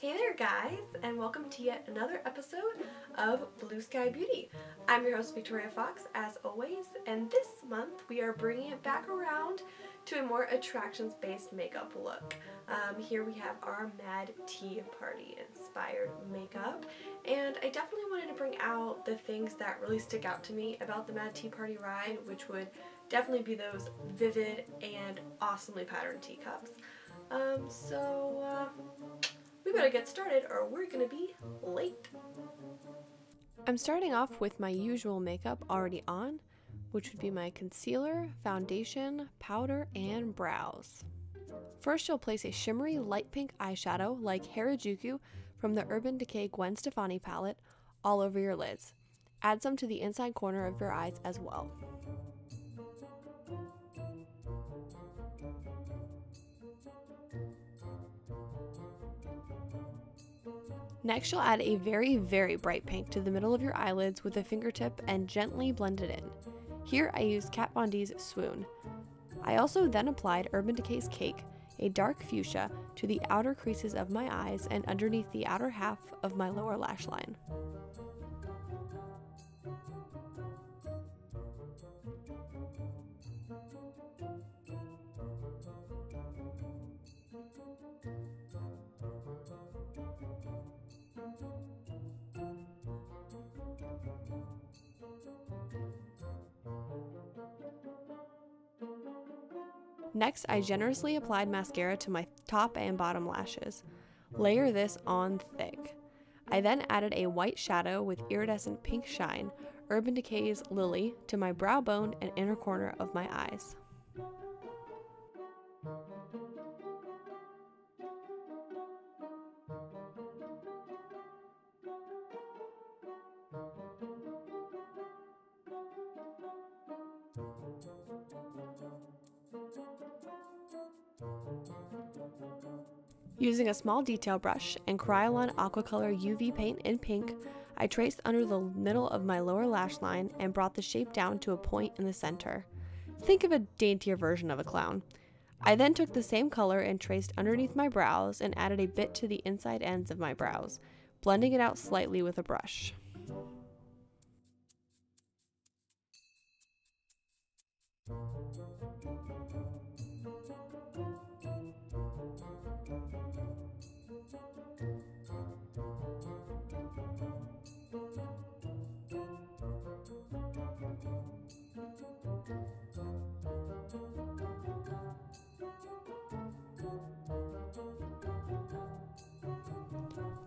Hey there guys, and welcome to yet another episode of Blue Sky Beauty. I'm your host Victoria Fox, as always, and this month we are bringing it back around to a more attractions-based makeup look. Here we have our Mad Tea Party inspired makeup, and I definitely wanted to bring out the things that really stick out to me about the Mad Tea Party ride, which would definitely be those vivid and awesomely patterned teacups. We better get started or we're gonna be late. I'm starting off with my usual makeup already on, which would be my concealer, foundation, powder, and brows. First, you'll place a shimmery light pink eyeshadow like Harajuku from the Urban Decay Gwen Stefani palette all over your lids. Add some to the inside corner of your eyes as well. Next, you'll add a very, very bright pink to the middle of your eyelids with a fingertip and gently blend it in. Here I used Kat Von D's Swoon. I also then applied Urban Decay's Cake, a dark fuchsia, to the outer creases of my eyes and underneath the outer half of my lower lash line. Next, I generously applied mascara to my top and bottom lashes. Layer this on thick. I then added a white shadow with iridescent pink shine, Urban Decay's Lily, to my brow bone and inner corner of my eyes. Using a small detail brush and Kryolan Aquacolor UV paint in pink, I traced under the middle of my lower lash line and brought the shape down to a point in the center. Think of a daintier version of a clown. I then took the same color and traced underneath my brows and added a bit to the inside ends of my brows, blending it out slightly with a brush.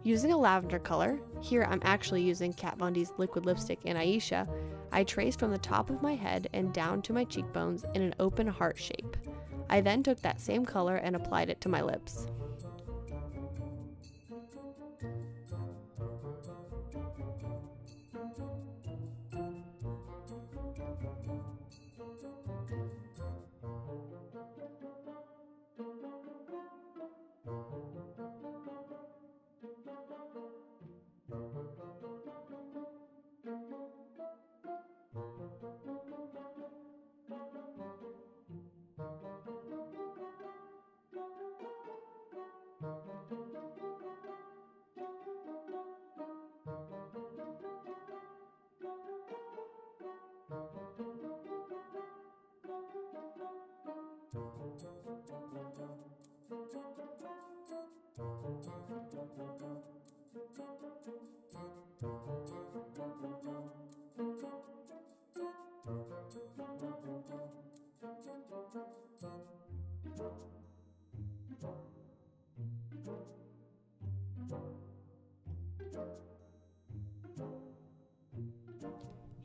Using a lavender color, here I'm actually using Kat Von D's liquid lipstick in Aisha, I traced from the top of my head and down to my cheekbones in an open heart shape. I then took that same color and applied it to my lips.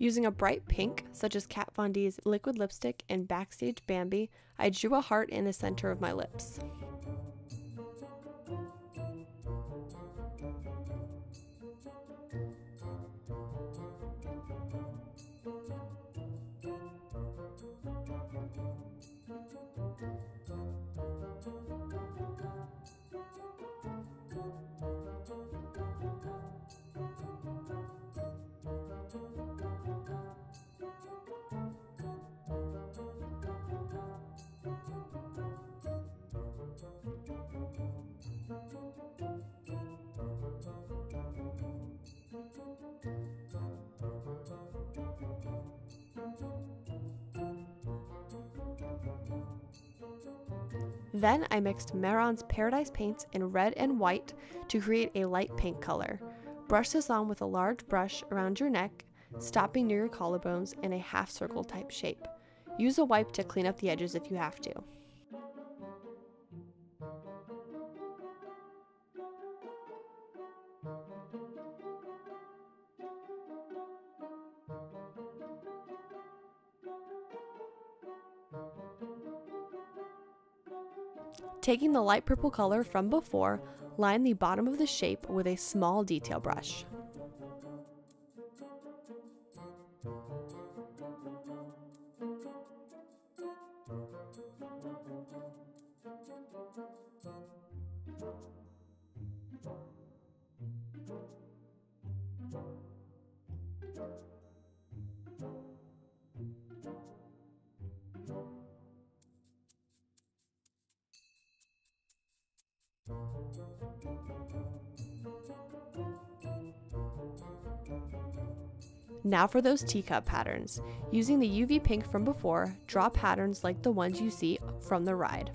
Using a bright pink, such as Kat Von D's liquid lipstick and Backstage Bambi, I drew a heart in the center of my lips. Then I mixed Mehron's Paradise paints in red and white to create a light pink color. Brush this on with a large brush around your neck, stopping near your collarbones in a half circle type shape. Use a wipe to clean up the edges if you have to. Taking the light purple color from before, line the bottom of the shape with a small detail brush. Now for those teacup patterns. Using the UV pink from before, draw patterns like the ones you see from the ride.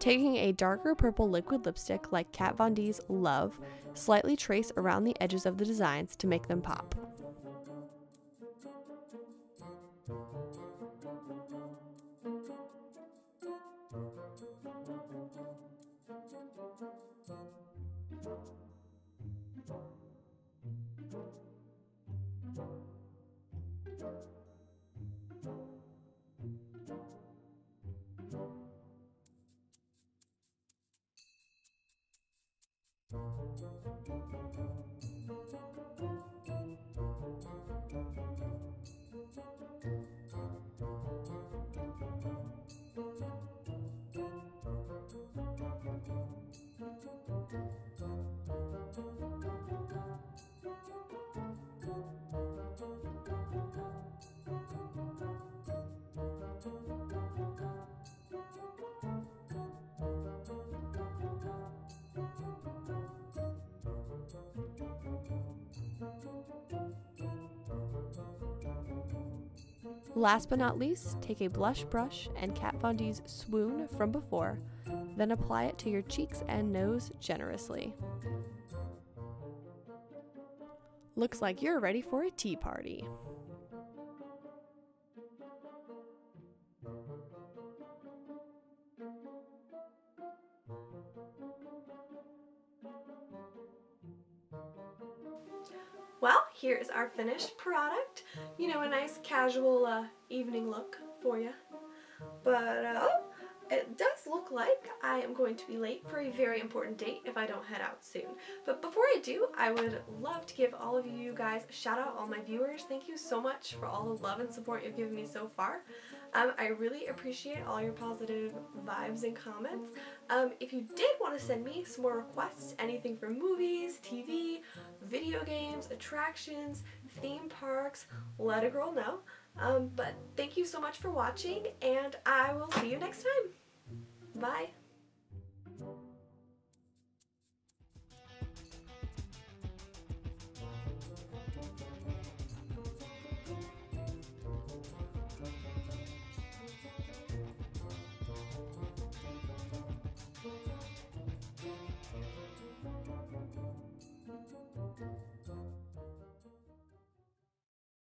Taking a darker purple liquid lipstick like Kat Von D's Love, slightly trace around the edges of the designs to make them pop. Last but not least, take a blush brush and Kat Von D's Swoon from before, then apply it to your cheeks and nose generously. Looks like you're ready for a tea party. Well, here is our finished product. You know, a nice casual evening look for you. But it does look like I am going to be late for a very important date if I don't head out soon. But before I do, I would love to give all of you guys a shout out, all my viewers. Thank you so much for all the love and support you've given me so far. I really appreciate all your positive vibes and comments. If you did want to send me some more requests, anything from movies, TV, video games, attractions, theme parks, let a girl know. But thank you so much for watching, and I will see you next time. Bye.